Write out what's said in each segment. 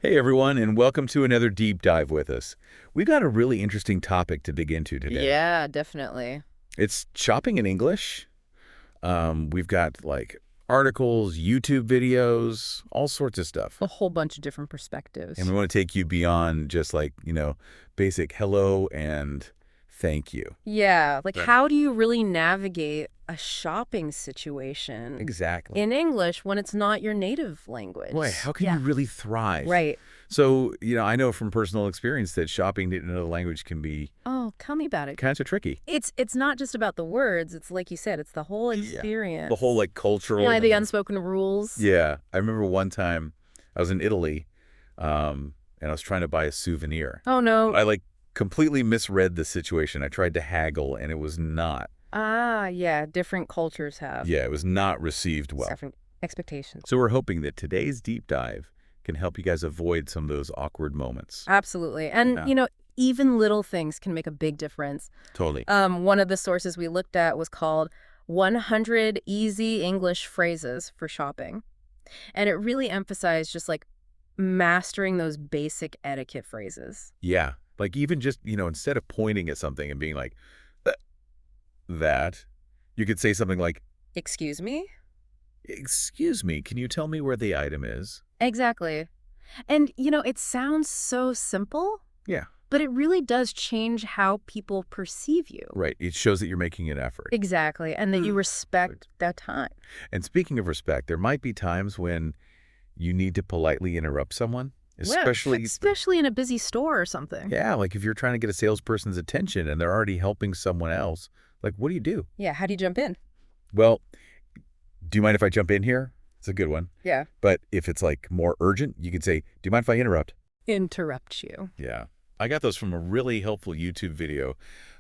Hey everyone, and welcome to another deep dive with us. We've got a really interesting topic to dig into today. Yeah, definitely. It's shopping in English. We've got like articles, YouTube videos, all sorts of stuff. A whole bunch of different And we perspectives. want to take you beyond just like, basic hello and thank you. Yeah, like Right. how do you really navigate a shopping situation Exactly. in English when it's not your native language? Boy, how can Yeah, you really thrive? right. So, I know from personal experience that shopping in another language can be Oh, tell me about it. kind of tricky. It's not just about the words. It's like you said, it's the whole Yeah. The experience. whole like cultural. Yeah, the unspoken rules. Yeah, I remember one time I was in Italy, and I was trying to buy a souvenir. Oh no. I like completely misread the situation. I tried to haggle, and it was not. Ah, yeah, different cultures have Yeah, it was not received well. different expectations. So we're hoping that today's deep dive can help you guys avoid some of those awkward moments. Absolutely. And, Yeah. even little things can make a big difference. Totally. One of the sources we looked at was called 100 Easy English Phrases for Shopping. And it really emphasized just like mastering those basic etiquette phrases. Yeah, like even just instead of pointing at something and being like that, you could say something like, Excuse me? "Excuse me, can you tell me where the item is?" Exactly. And, it sounds so simple, Yeah. but it really does change how people perceive you. Right. It shows that you're making an effort. Exactly. And that you Mm. respect that time. And speaking of respect, there might be times when you need to politely interrupt someone, Yeah, especially, especially in a busy store or something. yeah, like if you're trying to get a salesperson's attention and they're already helping someone else. Like, what do you do? Yeah, how do you jump in? Well, do you mind if I jump in here? It's a good one. Yeah. But if it's like more urgent, you could say, do you mind if I interrupt? Interrupt you. Yeah. I got those from a really helpful YouTube video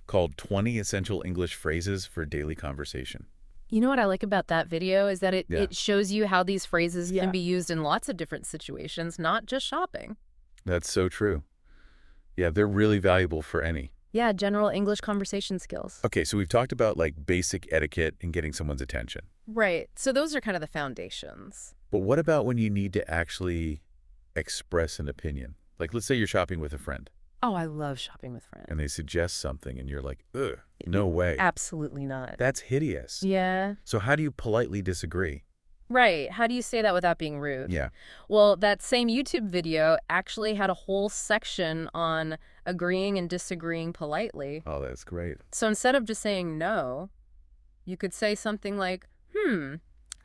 called 20 Essential English Phrases for Daily Conversation. You know what I like about that video is that it, Yeah. it shows you how these phrases Yeah. can be used in lots of different situations, not just shopping. That's so true. Yeah, they're really valuable for any. Yeah, general English conversation skills. Okay, so we've talked about like basic etiquette and getting someone's attention. Right. So those are kind of the foundations. But what about when you need to actually express an opinion? Like, let's say you're shopping with a friend Oh, I love shopping with friends. and they suggest something and you're like, ugh, no way. Absolutely not. That's hideous. Yeah. So how do you politely disagree? Right. How do you say that without being rude? Yeah. Well, that same YouTube video actually had a whole section on agreeing and disagreeing politely. Oh, that's great. So instead of just saying no, you could say something like,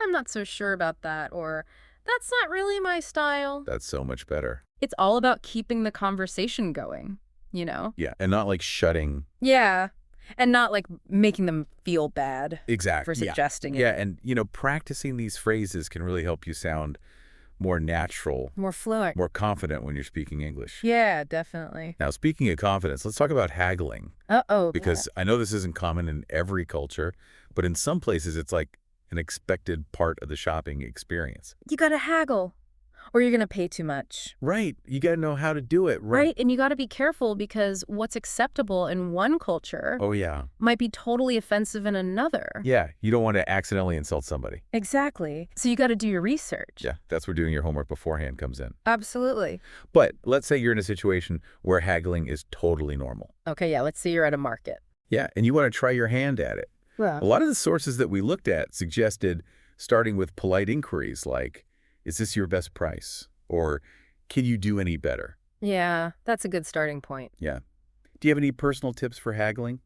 I'm not so sure about that, or that's not really my style. That's so much better. It's all about keeping the conversation going. Yeah, and not like shutting. Yeah. And not like making them feel bad Exactly. for suggesting it. Yeah, and practicing these phrases can really help you sound more natural, More fluent. more confident when you're speaking English. Yeah, definitely. Now, speaking of confidence, let's talk about haggling. Uh-oh. Because I know this isn't common in every culture, but in some places it's like an expected part of the shopping experience. You gotta haggle, or you're gonna pay too much. Right. You got to know how to do it. Right? And you gotta be careful because what's acceptable in one culture Oh, yeah. might be totally offensive in another. Yeah. You don't want to accidentally insult somebody. Exactly. So you gotta do your research. Yeah. That's where doing your homework beforehand comes in. Absolutely. But let's say you're in a situation where haggling is totally normal. Okay, yeah, let's say you're at a market. Yeah. And you want to try your hand at it. A Well, lot of the sources that we looked at suggested starting with polite inquiries like, is this your best price? Or can you do any better? yeah, that's a good starting point. Yeah. Do you have any personal tips for haggling?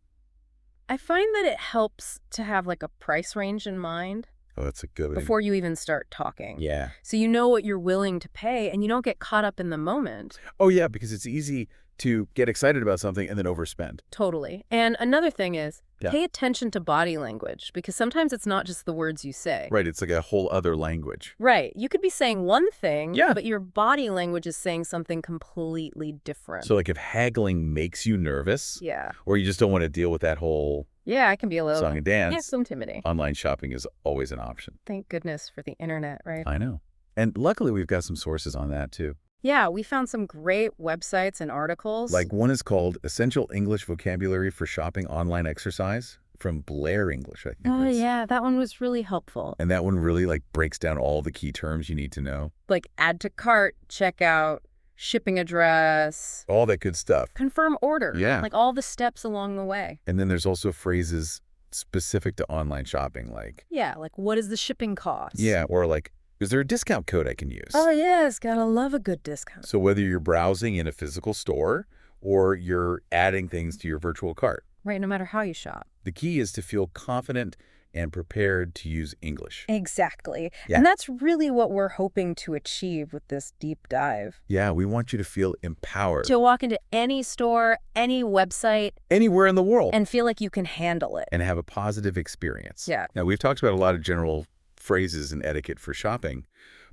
I find that it helps to have like a price range in mind Oh, that's a good one. before you even start talking. Yeah. So you know what you're willing to pay and you don't get caught up in the moment. Oh, yeah, because it's easy to get excited about something and then overspend. Totally. And another thing is Yeah. pay attention to body language because sometimes it's not just the words you say. Right. It's like a whole other language. Right. You could be saying one thing, Yeah. but your body language is saying something completely different. So like if haggling makes you nervous yeah. or you just don't want to deal with that whole Yeah, I can be a little song and yeah, dance, it's intimidating. online shopping is always an option. Thank goodness for the internet, right? I know. And luckily we've got some sources on that too. Yeah, we found some great websites and articles. Like one is called Essential English Vocabulary for Shopping Online Exercise from Blair English, I think. Oh, that's- yeah, that one was really helpful. And that one really like breaks down all the key terms you need to know. Like add to cart, checkout, shipping address, All that good stuff. confirm order. Yeah. Like all the steps along the way. And then there's also phrases specific to online shopping, like, Yeah, like what is the shipping cost? yeah, or like, is there a discount code I can use? Oh, yes, gotta love a good discount. So whether you're browsing in a physical store or you're adding things to your virtual cart, Right, no matter how you shop. the key is to feel confident and prepared to use English. Exactly. Yeah. And that's really what we're hoping to achieve with this deep dive. Yeah, we want you to feel empowered. To walk into any store, any website, Anywhere in the world. and feel like you can handle it. And have a positive experience. Yeah. Now, we've talked about a lot of general phrases and etiquette for shopping,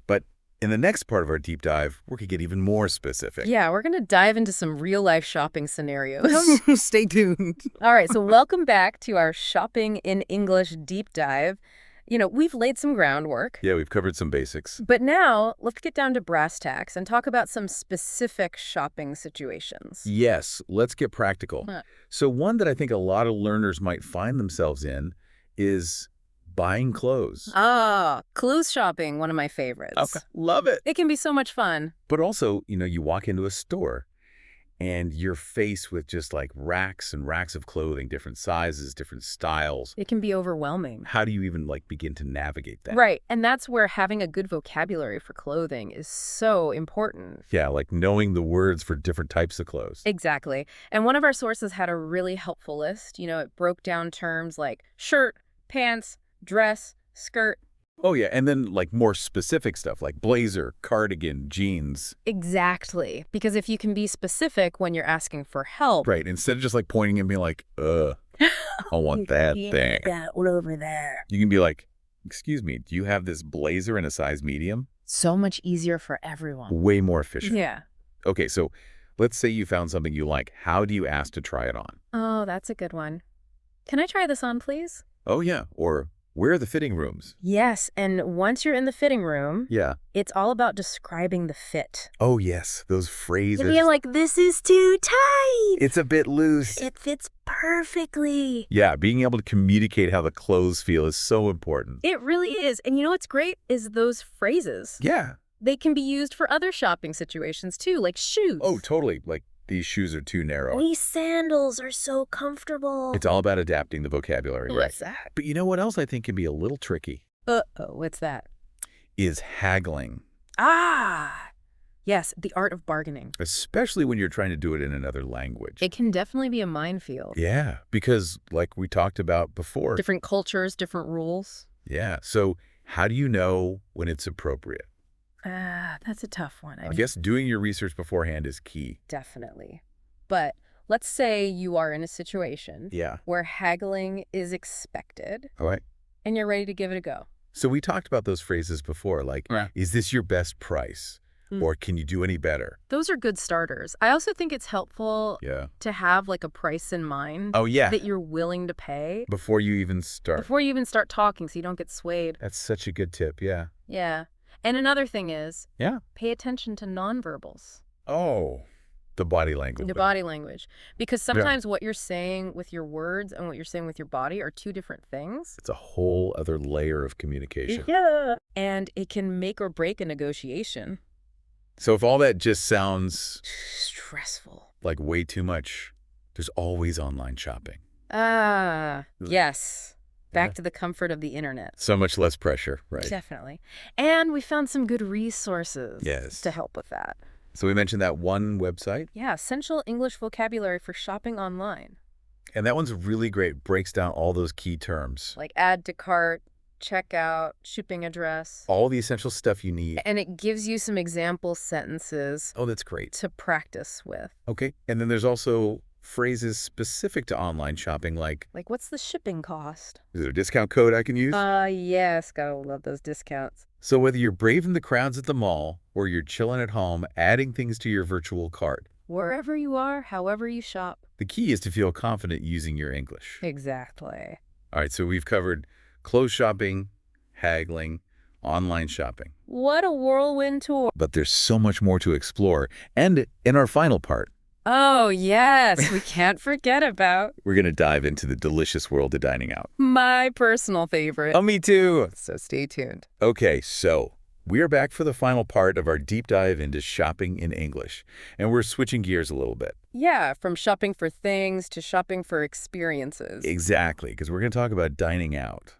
but in the next part of our deep dive, we're going to get even more specific. Yeah, we're going to dive into some real-life shopping scenarios. Stay tuned. All right, so welcome back to our Shopping in English deep dive. You know, we've laid some groundwork. Yeah, we've covered some basics. But now, let's get down to brass tacks and talk about some specific shopping situations. Yes, let's get practical. Huh. So one that I think a lot of learners might find themselves in is buying clothes. Ah, clothes shopping, one of my favorites. Okay, love it. It can be so much fun. But also, you walk into a store and you're faced with just like racks and racks of clothing, different sizes, different styles. It can be overwhelming. How do you even begin to navigate that? Right, and that's where having a good vocabulary for clothing is so important. Yeah, like knowing the words for different types of clothes. Exactly. And one of our sources had a really helpful list. It broke down terms like shirt, pants, dress, skirt. Oh, yeah, and then more specific stuff like blazer, cardigan, jeans. Exactly. Because if you can be specific when you're asking for help. Right, instead of just pointing and being like, I want that thing. That one over there. You can be like, excuse me, do you have this blazer in a size medium? So much easier for everyone. Way more efficient. Yeah. Okay, so let's say you found something you like. How do you ask to try it on? Oh, that's a good one. Can I try this on, please? Oh, yeah, or where are the fitting rooms? Yes, and once you're in the fitting room, Yeah. it's all about describing the fit. Oh, yes, those phrases. You're like, this is too tight. It's a bit loose. It fits perfectly. Yeah, being able to communicate how the clothes feel is so important. It really is. And you know what's great is those phrases. Yeah. They can be used for other shopping situations too, like shoes. Oh, totally. These shoes are too narrow. These sandals are so comfortable. It's all about adapting the vocabulary, right? What's that? But you know what else I think can be a little tricky? Uh-oh, what's that? Is haggling. Ah, yes, the art of bargaining. Especially when you're trying to do it in another language. It can definitely be a minefield. Yeah, because like we talked about before. Different cultures, different rules. Yeah, so how do you know when it's appropriate? That's a tough one. I guess doing your research beforehand is key. Definitely. But let's say you are in a situation Yeah. where haggling is expected All right. and you're ready to give it a go. So we talked about those phrases before, like, is this your best price? Or can you do any better? Those are good starters. I also think it's helpful Yeah. to have a price in mind Oh, yeah. that you're willing to pay Before you even start. before you even start talking so you don't get swayed. That's such a good tip, yeah. Yeah. And another thing is, Yeah. pay attention to nonverbals, Oh, the body language. the body language. Because sometimes what you're saying with your words and what you're saying with your body are two different things. It's a whole other layer of communication. Yeah. And it can make or break a negotiation. So if all that just sounds Stressful. like way too much, there's always online shopping. Yes. Back Yeah. to the comfort of the internet. So much less pressure, right? Definitely. And we found some good resources Yes. to help with that. So we mentioned that one website, Yeah, Essential English Vocabulary for Shopping Online. and that one's really great. Breaks down all those key terms. Like add to cart, checkout, shipping address. All the essential stuff you need. And it gives you some example sentences Oh, that's great. to practice with. Okay. And then there's also phrases specific to online shopping, like, Like, what's the shipping cost? is there a discount code I can use? Yes, gotta love those discounts. So whether you're braving the crowds at the mall or you're chilling at home, adding things to your virtual cart, Wherever you are, however you shop. the key is to feel confident using your English. Exactly. All right, so we've covered clothes shopping, haggling, online shopping. What a whirlwind tour. But there's so much more to explore. And in our final part, Oh, yes. We can't forget about we're going to dive into the delicious world of dining out. my personal favorite. Oh, me too. So stay tuned. Okay, so We are back for the final part of our deep dive into shopping in English, and we're switching gears a little bit. Yeah, from shopping for things to shopping for experiences. Exactly, because we're going to talk about dining out,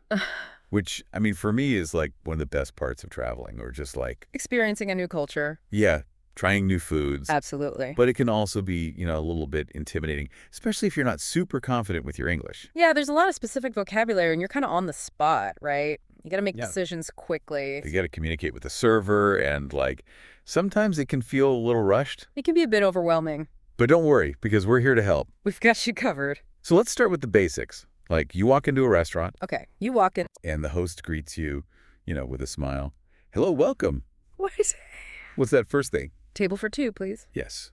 which, I mean, for me is like one of the best parts of traveling, or just like, Experiencing a new culture. yeah, trying new foods. Absolutely. But it can also be, a little bit intimidating, especially if you're not super confident with your English. Yeah, there's a lot of specific vocabulary, and you're kind of on the spot, right? You got to make Yeah. decisions quickly. You got to communicate with the server, and sometimes it can feel a little rushed. It can be a bit overwhelming. But don't worry, because we're here to help. We've got you covered. So let's start with the basics. Like, you walk into a restaurant, Okay, you walk in. and the host greets you, with a smile. Hello, welcome. What is it? What's that first thing? Table for two, please. Yes.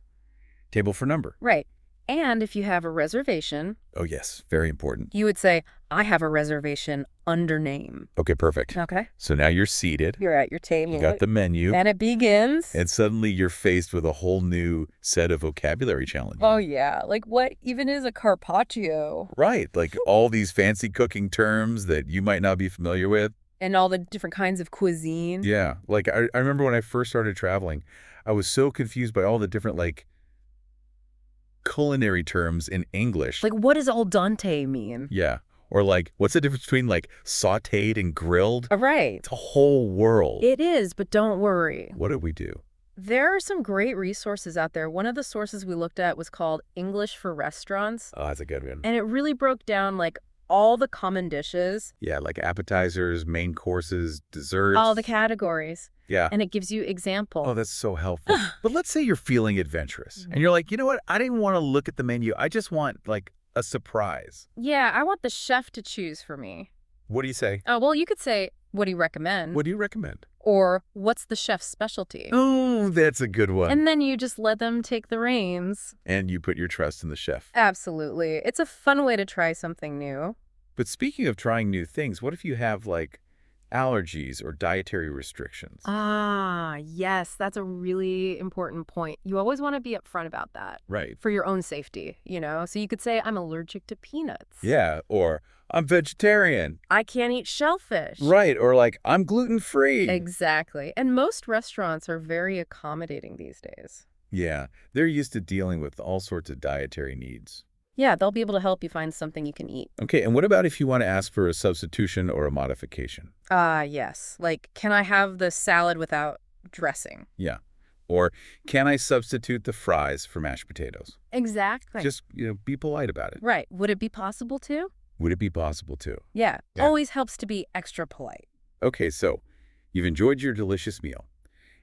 Table for number. Right. And if you have a reservation, Oh, yes. Very important. you would say, I have a reservation under name. Okay, perfect. Okay. So now you're seated. You're at your table. You got the menu. And it begins. And suddenly you're faced with a whole new set of vocabulary challenges. Oh, yeah. Like, what even is a carpaccio? Right. Like all these fancy cooking terms that you might not be familiar with. And all the different kinds of cuisine. Yeah. Like I remember when I first started traveling, I was so confused by all the different culinary terms in English. Like, what does al dente mean? Yeah. Or what's the difference between sautéed and grilled? Right. It's a whole world. It is, but don't worry. What did we do? There are some great resources out there. One of the sources we looked at was called English for Restaurants. Oh, that's a good one. And it really broke down all the common dishes. Yeah, like appetizers, main courses, desserts. All the categories. Yeah. And it gives you examples. Oh, that's so helpful. But let's say you're feeling adventurous and you're like, you know what? I didn't want to look at the menu. I just want a surprise. Yeah, I want the chef to choose for me. What do you say? Oh, well, you could say, what do you recommend? What do you recommend? Or what's the chef's specialty? Oh, that's a good one. And then you just let them take the reins. And you put your trust in the chef. Absolutely. It's a fun way to try something new. But speaking of trying new things, what if you have allergies or dietary restrictions? Ah, yes, that's a really important point. You always want to be upfront about that Right. for your own safety, So you could say, I'm allergic to peanuts. Yeah, or I'm vegetarian. I can't eat shellfish. Right, or I'm gluten-free. Exactly. And most restaurants are very accommodating these days. Yeah, they're used to dealing with all sorts of dietary needs. Yeah, they'll be able to help you find something you can eat. Okay, and what about if you want to ask for a substitution or a modification? Ah, yes. Can I have the salad without dressing? Yeah. Or can I substitute the fries for mashed potatoes? Exactly. Just, be polite about it. Right. Would it be possible to? Would it be possible to? Yeah. Yeah. Always helps to be extra polite. Okay, so you've enjoyed your delicious meal,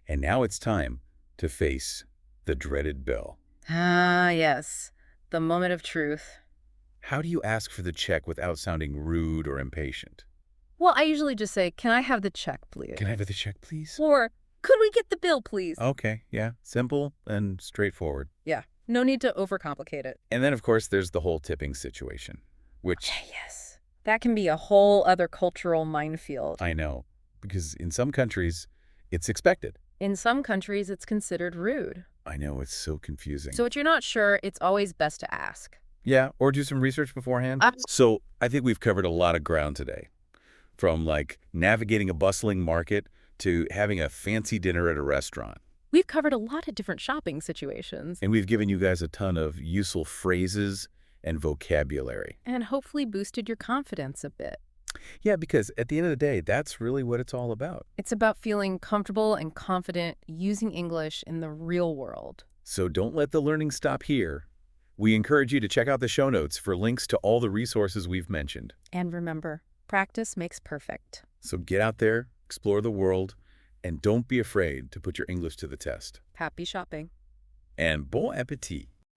and now it's time to face the dreaded bill. Ah, yes. The moment of truth. How do you ask for the check without sounding rude or impatient? Well, I usually just say, can I have the check, please? Can I have the check, please? Or, could we get the bill, please? Okay, yeah, simple and straightforward. Yeah. No need to overcomplicate it. And then, of course, there's the whole tipping situation, which Yes. That can be a whole other cultural minefield. I know, because in some countries, it's expected. In some countries, it's considered rude. I know, it's so confusing. So if you're not sure, it's always best to ask. Yeah, or do some research beforehand. So I think we've covered a lot of ground today, from navigating a bustling market to having a fancy dinner at a restaurant. We've covered a lot of different shopping situations. And we've given you guys a ton of useful phrases and vocabulary. And hopefully boosted your confidence a bit. Yeah, because at the end of the day, that's really what it's all about. It's about feeling comfortable and confident using English in the real world. So don't let the learning stop here. We encourage you to check out the show notes for links to all the resources we've mentioned. And remember, practice makes perfect. So get out there, explore the world, and don't be afraid to put your English to the test. Happy shopping. And bon appetit!